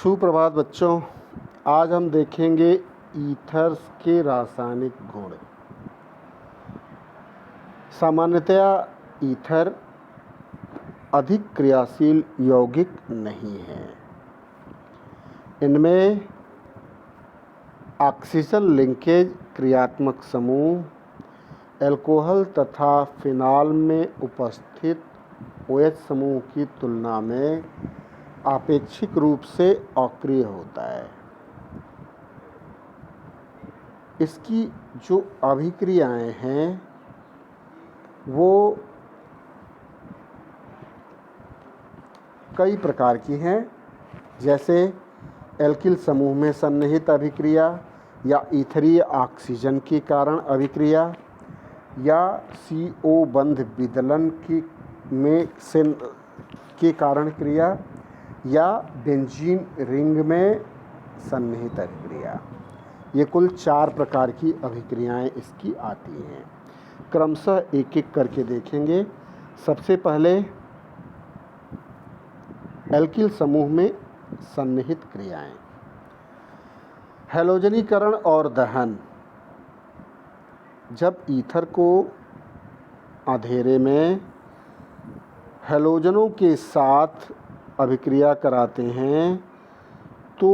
सुप्रभात बच्चों। आज हम देखेंगे ईथर्स के रासायनिक गुण। सामान्यतया ईथर अधिक क्रियाशील यौगिक नहीं है। इनमें ऑक्सीजन लिंकेज क्रियात्मक समूह अल्कोहल तथा फिनॉल में उपस्थित OH समूह की तुलना में आपेक्षिक रूप से अक्रिय होता है। इसकी जो अभिक्रियाएं हैं वो कई प्रकार की हैं, जैसे एल्किल समूह में सन्निहित अभिक्रिया या ईथरीय ऑक्सीजन के कारण अभिक्रिया या CO बंध विदलन के कारण क्रिया या बेंजीन रिंग में सन्निहित अभिक्रिया। ये कुल 4 प्रकार की अभिक्रियाएं इसकी आती हैं। क्रमशः एक एक करके देखेंगे। सबसे पहले एल्किल समूह में सन्निहित क्रियाएं। हैलोजनीकरण और दहन। जब ईथर को अंधेरे में हैलोजनों के साथ अभिक्रिया कराते हैं तो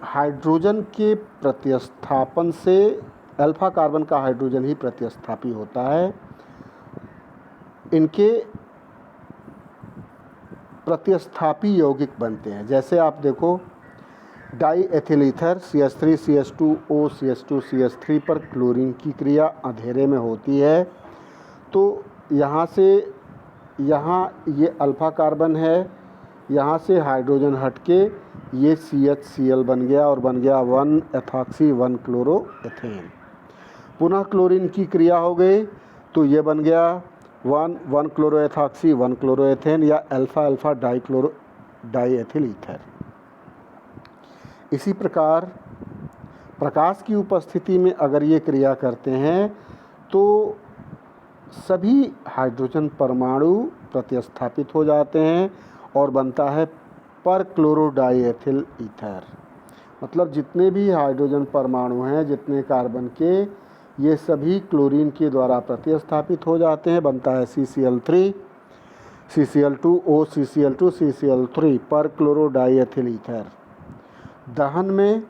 हाइड्रोजन के प्रतिस्थापन से अल्फा कार्बन का हाइड्रोजन ही प्रतिस्थापी होता है। इनके प्रतिस्थापी यौगिक बनते हैं। जैसे आप देखो, die ethyl ether CH3CH2O CH2CH3 पर क्लोरीन की क्रिया अंधेरे में होती है तो यहाँ से यहाँ ये अल्फा कार्बन है, यहाँ से हाइड्रोजन हटके ये CHCl बन गया और बन गया 1-एथॉक्सी 1-क्लोरोएथेन। पुनः क्लोरीन की क्रिया हो गई तो ये बन गया 1-1-क्लोरोएथॉक्सी 1-क्लोरोएथेन या अल्फा-अल्फा डाईएथिल ईथर। इसी प्रकार प्रकाश की उपस्थिति में अगर ये क्रिया करते हैं तो सभी हाइड्रोजन परमाणु प्रतिस्थापित हो जाते हैं और बनता है पर क्लोरोडाईएथिल ईथर। मतलब जितने भी हाइड्रोजन परमाणु हैं, जितने कार्बन के, ये सभी क्लोरीन के द्वारा प्रतिस्थापित हो जाते हैं। बनता है CCl3 CCl2O CCl2 CCl3 पर क्लोरोडाईएथिल ईथर। दहन में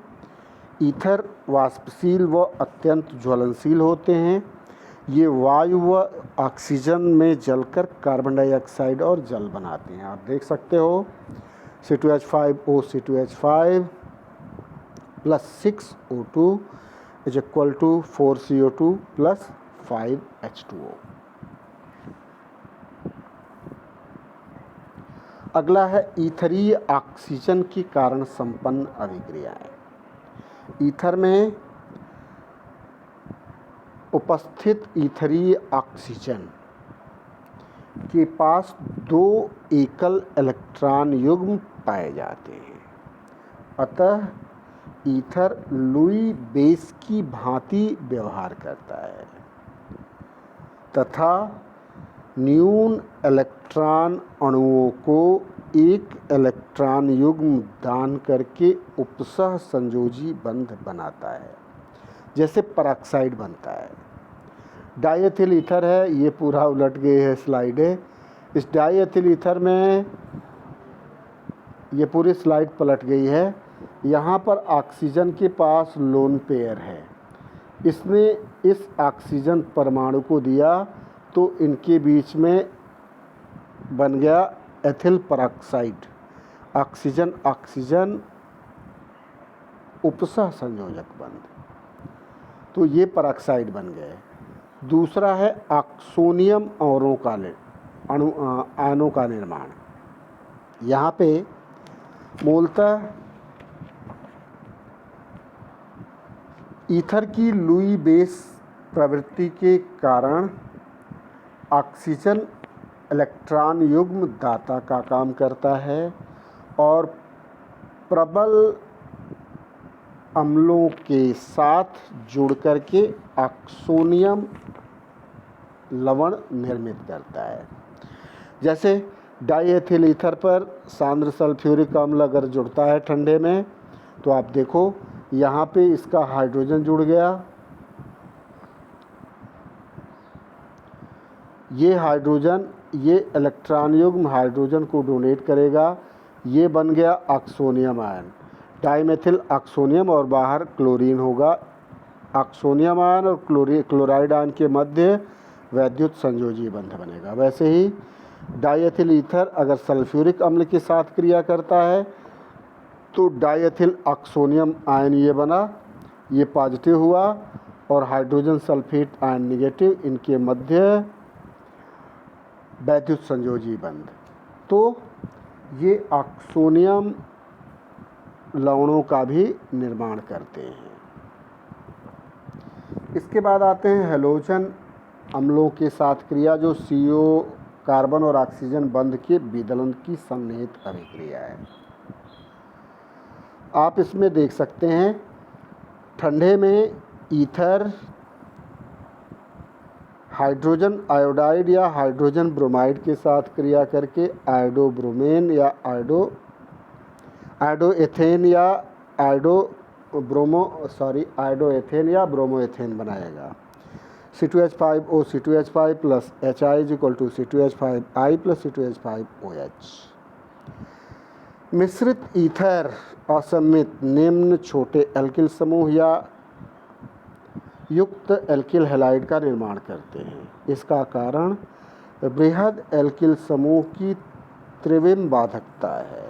ईथर वाष्पशील व अत्यंत ज्वलनशील होते हैं। ये वायु व ऑक्सीजन में जलकर कार्बन डाइऑक्साइड और जल बनाते हैं। आप देख सकते हो C2H5O C2H5 plus 6O2 is equal to 4CO2 plus 5H2O। अगला है ईथरीय ऑक्सीजन के कारण संपन्न अभिक्रियाएं। ईथर में उपस्थित ईथरीय ऑक्सीजन के पास 2 एकल इलेक्ट्रॉन युग्म पाए जाते हैं। अतः ईथर लुई बेस की भांति व्यवहार करता है तथा न्यून इलेक्ट्रॉन अणुओं को एक इलेक्ट्रॉन युग्म दान करके उपसह संयोजी बंध बनाता है, जैसे परऑक्साइड बनता है। डाईएथिल ईथर है, ये पूरा उलट गई है स्लाइड है। इस डाईएथिल ईथर में ये पूरी स्लाइड पलट गई है। यहाँ पर ऑक्सीजन के पास लोन पेयर है। इसने इस ऑक्सीजन परमाणु को दिया तो इनके बीच में बन गया एथिल परऑक्साइड। ऑक्सीजन ऑक्सीजन उपसह संयोजक बंध, तो ये परऑक्साइड बन गए। दूसरा है ऑक्सोनियम आयनों का निर्माण। यहाँ पे मूलतः ईथर की लुई बेस प्रवृत्ति के कारण ऑक्सीजन इलेक्ट्रॉन युग्म दाता का काम करता है और प्रबल अम्लों के साथ जुड़ करके ऑक्सोनियम लवण निर्मित करता है। जैसे डाईएथिल ईथर पर सांद्र सल्फ्यूरिक अम्ल अगर जुड़ता है ठंडे में, तो आप देखो यहाँ पे इसका हाइड्रोजन जुड़ गया, ये हाइड्रोजन ये इलेक्ट्रॉन युग्म हाइड्रोजन को डोनेट करेगा, ये बन गया ऑक्सोनियम आयन, डाईमेथिल ऑक्सोनियम, और बाहर क्लोरीन होगा। ऑक्सोनियम आयन और क्लोराइड आयन के मध्य वैद्युत संयोजी बंध बनेगा। वैसे ही डाईएथिल ईथर अगर सल्फ्यूरिक अम्ल के साथ क्रिया करता है तो डाईएथिल ऑक्सोनियम आयन ये बना, ये पॉजिटिव हुआ, और हाइड्रोजन सल्फेट आयन निगेटिव, इनके मध्य वैद्युत संयोजी बंध। तो ये ऑक्सोनियम लवणों का भी निर्माण करते हैं। इसके बाद आते हैं हैलोजन अम्लों के साथ क्रिया, जो CO कार्बन और ऑक्सीजन बंध के विदलन की सन्निहित अभिक्रिया है। आप इसमें देख सकते हैं ठंडे में ईथर हाइड्रोजन आयोडाइड या हाइड्रोजन ब्रोमाइड के साथ क्रिया करके आयोडोब्रोमेन या आयोडोएथेन या आयोडोएथेन या ब्रोमोएथेन बनाएगा। C2H5O C2H5 plus HI is equal to C2H5I plus C2H5OH। मिश्रित ईथर असम्मित निम्न छोटे एल्किल समूह या युक्त एल्किल हैलाइड का निर्माण करते हैं। इसका कारण बृहद एल्किल समूह की त्रिविम बाधकता है।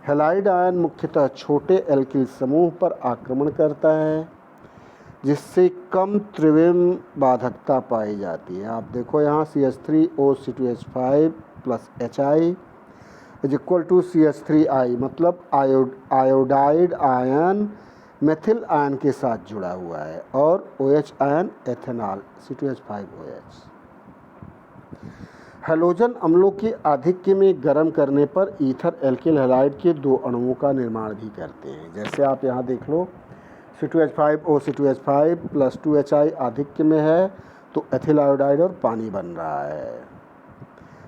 हैलाइड आयन मुख्यतः छोटे एल्किल समूह पर आक्रमण करता है, जिससे कम त्रिविम बाधकता पाई जाती है। आप देखो यहाँ CH3O C2H5 plus HI is equal to CH3I, मतलब आयोडाइड आयन मेथिल आयन के साथ जुड़ा हुआ है, और OH ion ethanol C2H5OH। Halogen अम्लों के आधिक्य में गर्म करने पर ईथर एल्किल हैलाइड के 2 अणुओं का निर्माण भी करते हैं। जैसे आप यहाँ देख लो C2H5O C2H5 प्लस 2HI आधिक्य में है, तो एथिल आयोडाइड और पानी बन रहा है।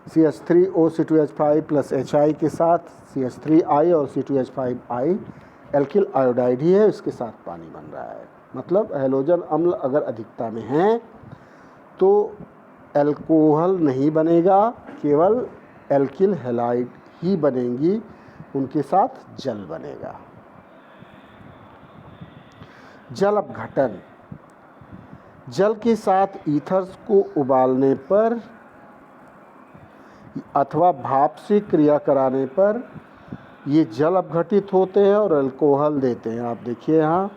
CH3O C2H5 प्लस HI के साथ CH3I और C2H5I एल्किल आयोडाइड ही है, इसके साथ पानी बन रहा है। मतलब हैलोजन अम्ल अगर अधिकता में हैं तो एल्कोहल नहीं बनेगा, केवल एल्किल हैलाइड ही बनेंगी, उनके साथ जल बनेगा। जल अपघटन, जल के साथ ईथर्स को उबालने पर अथवा भाप से क्रिया कराने पर ये जल अपघटित होते हैं और अल्कोहल देते हैं। आप देखिए यहाँ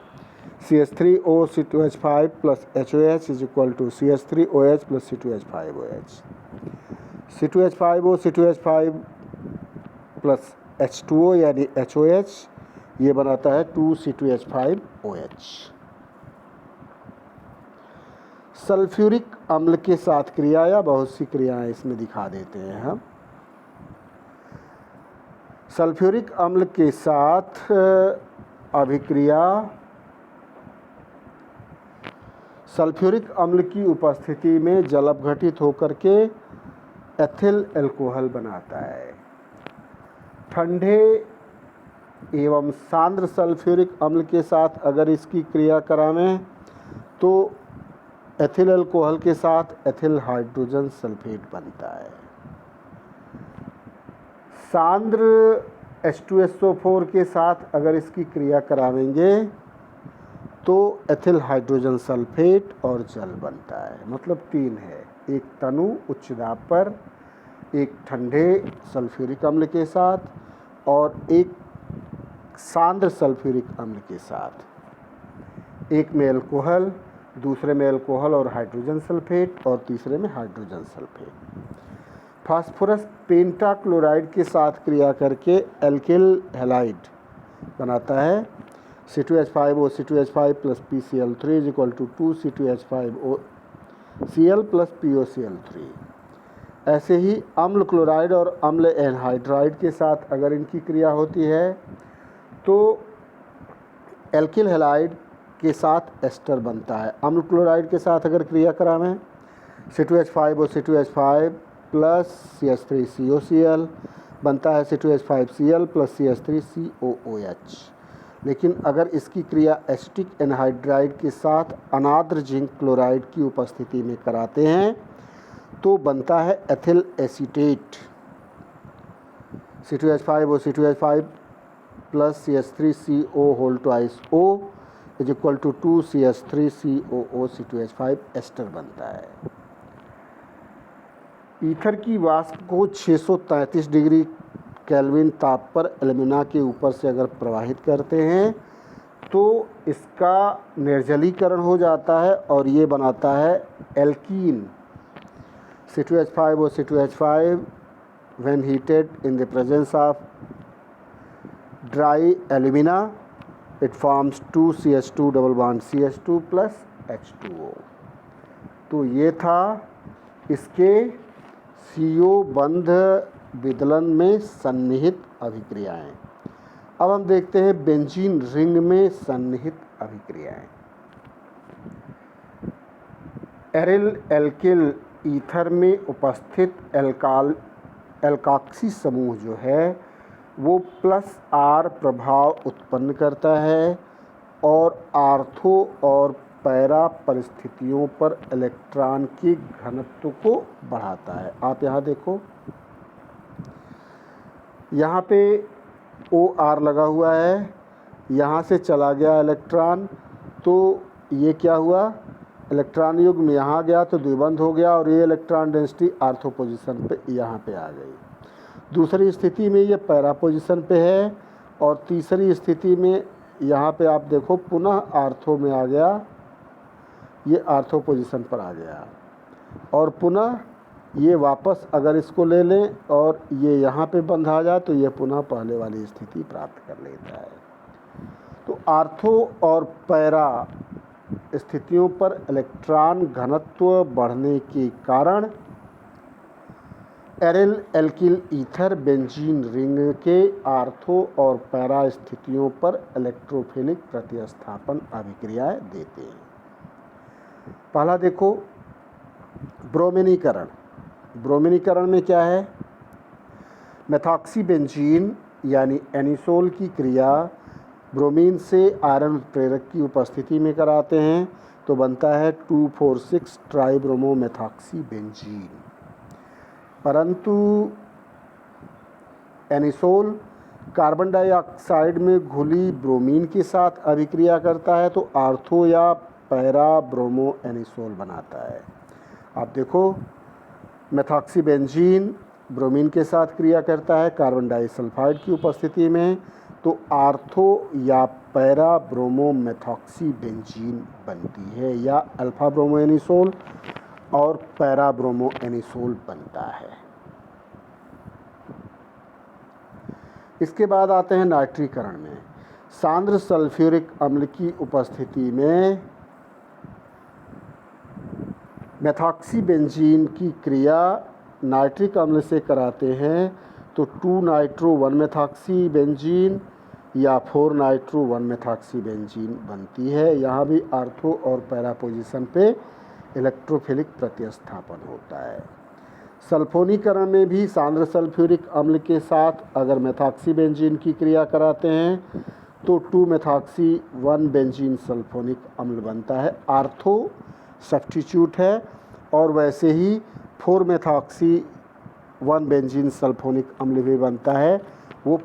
CH3O C2H5 plus HOH is equal to CH3OH plus C2H5OH। C2H5O C2H5 plus H2O यानी HOH, ये बनाता है 2C2H5OH। सल्फ्यूरिक अम्ल के साथ क्रिया या बहुत सी क्रियाएं इसमें दिखा देते हैं हम। सल्फ्यूरिक अम्ल के साथ अभिक्रिया, सल्फ्यूरिक अम्ल की उपस्थिति में जल अपघटित होकर के एथिल अल्कोहल बनाता है। ठंडे एवं सांद्र सल्फ्यूरिक अम्ल के साथ अगर इसकी क्रिया करावें तो एथिल अल्कोहल के साथ एथिल हाइड्रोजन सल्फेट बनता है। सांद्र H2SO4 के साथ अगर इसकी क्रिया करावेंगे तो एथिल हाइड्रोजन सल्फेट और जल बनता है। मतलब 3 है, एक तनु उच्च दाब पर, एक ठंडे सल्फ्यूरिक अम्ल के साथ और एक सांद्र सल्फ्यूरिक अम्ल के साथ। एक में अल्कोहल, दूसरे में अल्कोहल और हाइड्रोजन सल्फेट, और तीसरे में हाइड्रोजन सल्फेट। फास्फोरस पेंटाक्लोराइड के साथ क्रिया करके एल्किल हैलाइड बनाता है। C2H5O C2H5 plus PCl3 is equal to 2C2H5OCl plus POCl3। ऐसे ही अम्ल क्लोराइड और अम्ल एनहाइड्राइड के साथ अगर इनकी क्रिया होती है तो एल्किल हैलाइड के साथ एस्टर बनता है। अम्ल क्लोराइड के साथ अगर क्रिया करावें C2H5O C2H5 प्लस CH3COCl, बनता है C2H5Cl प्लस CH3COOH। लेकिन अगर इसकी क्रिया एसिटिक एनहाइड्राइड के साथ अनाद्र जिंक क्लोराइड की उपस्थिति में कराते हैं तो बनता है ethyl acetate, C2H5O C2H5 plus CH3CO whole twice O is equal to 2 CH3COO C2H5 ester बनता है। ईथर की वाष्प को 633 डिग्री केल्विन ताप पर एल्यूमिना के ऊपर से अगर प्रवाहित करते हैं तो इसका निर्जलीकरण हो जाता है और ये बनाता है alkene. C2H5O C2H5 when heated in the presence of dry alumina it forms 2 CH2 double bond CH2 plus H2O। तो ये था इसके CO बंध विदलन में सन्निहित अभिक्रियाएं। अब हम देखते हैं बेंजीन रिंग में सन्निहित अभिक्रियाएं। एरिल एल्किल ईथर में उपस्थित एल्काक्सी समूह जो है वो प्लस R प्रभाव उत्पन्न करता है और आर्थो और पैरा परिस्थितियों पर इलेक्ट्रॉन के घनत्व को बढ़ाता है। आप यहाँ देखो, यहाँ पे OR लगा हुआ है, यहाँ से चला गया इलेक्ट्रॉन, तो ये क्या हुआ, इलेक्ट्रॉन युग्म यहाँ गया तो द्विबंध हो गया और ये इलेक्ट्रॉन डेंसिटी आर्थो पोजीशन पे यहाँ पे आ गई। दूसरी स्थिति में ये पैरा पोजीशन पे है और तीसरी स्थिति में यहाँ पे आप देखो पुनः आर्थो में आ गया, ये आर्थो पोजीशन पर आ गया और पुनः ये वापस अगर इसको ले लें और ये यहाँ पे बंध आ जाए तो ये पुनः पहले वाली स्थिति प्राप्त कर लेता है। तो आर्थो और पैरा स्थितियों पर इलेक्ट्रॉन घनत्व बढ़ने के कारण aryl alkyl ether benzene ring के आर्थो और पैरा स्थितियों पर इलेक्ट्रोफिलिक प्रतिस्थापन अभिक्रियाएं देते हैं। पहला देखो ब्रोमिनीकरण। ब्रोमिनीकरण में क्या है, मेथॉक्सी बेंजीन यानी एनिसोल की क्रिया ब्रोमीन से आयरन उत्प्रेरक की उपस्थिति में कराते हैं तो बनता है 2,4,6 ट्राइब्रोमो मेथॉक्सी बेंजीन। परंतु एनिसोल कार्बन डाइऑक्साइड में घुली ब्रोमीन के साथ अभिक्रिया करता है तो आर्थो या पैरा ब्रोमो एनिसोल बनाता है। आप देखो मेथॉक्सी बेंजीन ब्रोमीन के साथ क्रिया करता है कार्बन डाइसल्फाइड की उपस्थिति में तो आर्थो या पैरा ब्रोमो मेथॉक्सी बेंजीन बनती है या अल्फा ब्रोमो एनिसोल और पैरा ब्रोमो एनिसोल बनता है। इसके बाद आते हैं नाइट्रीकरण में। सांद्र सल्फ्यूरिक अम्ल की उपस्थिति में मेथॉक्सी बेंजीन की क्रिया नाइट्रिक अम्ल से कराते हैं तो 2-नाइट्रो-1 मेथॉक्सी बेंजीन या 4-नाइट्रो-1 मेथॉक्सी बेंजीन बनती है। यहाँ भी आर्थो और पैरा पोजीशन पे इलेक्ट्रोफिलिक प्रतिस्थापन होता है। सल्फोनीकरण में भी सांद्र सल्फ्यूरिक अम्ल के साथ अगर मेथॉक्सी बेंजीन की क्रिया कराते हैं तो 2-मेथॉक्सी-1 बेंजीन सल्फोनिक अम्ल बनता है। आर्थो सब्स्टिट्यूट है और वैसे ही 4-मेथॉक्सी-1 बेंजीन सल्फोनिक अम्ल भी बनता है, वो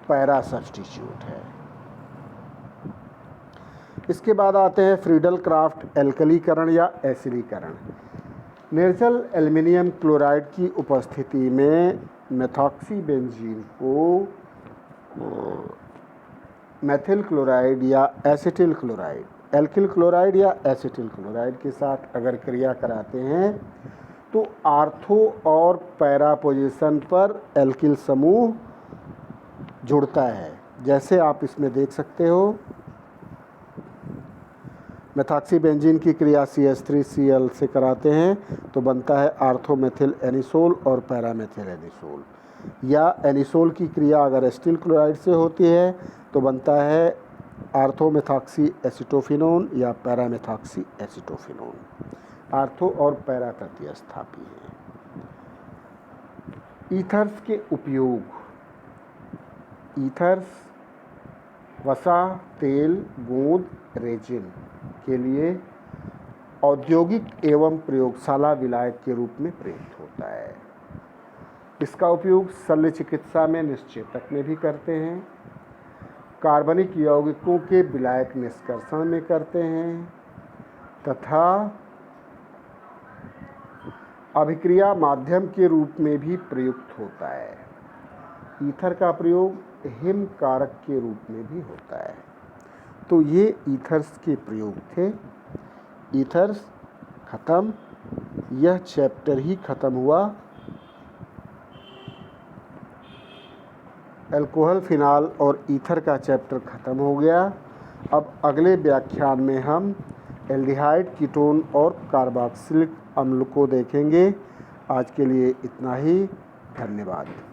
पैरा सब्स्टिट्यूट है। इसके बाद आते हैं फ्रीडल क्राफ्ट एल्कलीकरण या एसिडीकरण। निर्जल एल्युमिनियम क्लोराइड की उपस्थिति में मेथॉक्सी बेंजीन को मेथिल क्लोराइड या एसिटिल क्लोराइड, एल्किल क्लोराइड या एसिटिल क्लोराइड के साथ अगर क्रिया कराते हैं तो आर्थो और पैरा पोजीशन पर एल्किल समूह जुड़ता है। जैसे आप इसमें देख सकते हो मेथॉक्सी बेंजीन की क्रिया CH3Cl से कराते हैं तो बनता है आर्थोमेथिल एनिसोल और पैरामेथिल एनिसोल, या एनिसोल की क्रिया अगर एसिटिल क्लोराइड से होती है तो बनता है आर्थोमेथॉक्सी एसिटोफिनोन या पैरामेथॉक्सी एसिटोफिनोन। आर्थो और पैरा प्रतिस्थापी हैं। ईथर्स के उपयोग। ईथर्स वसा, तेल, गोंद, रेजिन के लिए औद्योगिक एवं प्रयोगशाला विलायक के रूप में प्रयुक्त होता है। इसका उपयोग शल्य चिकित्सा में निश्चेतक में भी करते हैं, कार्बनिक यौगिकों के विलायक निष्कर्षण में करते हैं तथा अभिक्रिया माध्यम के रूप में भी प्रयुक्त होता है। ईथर का प्रयोग हिम कारक के रूप में भी होता है। तो ये ईथर्स के प्रयोग थे। ईथर्स खत्म, यह चैप्टर ही खत्म हुआ। अल्कोहल, फिनाल और ईथर का चैप्टर खत्म हो गया। अब अगले व्याख्यान में हम एल्डिहाइड, कीटोन और कार्बोक्सिलिक अम्ल को देखेंगे। आज के लिए इतना ही। धन्यवाद।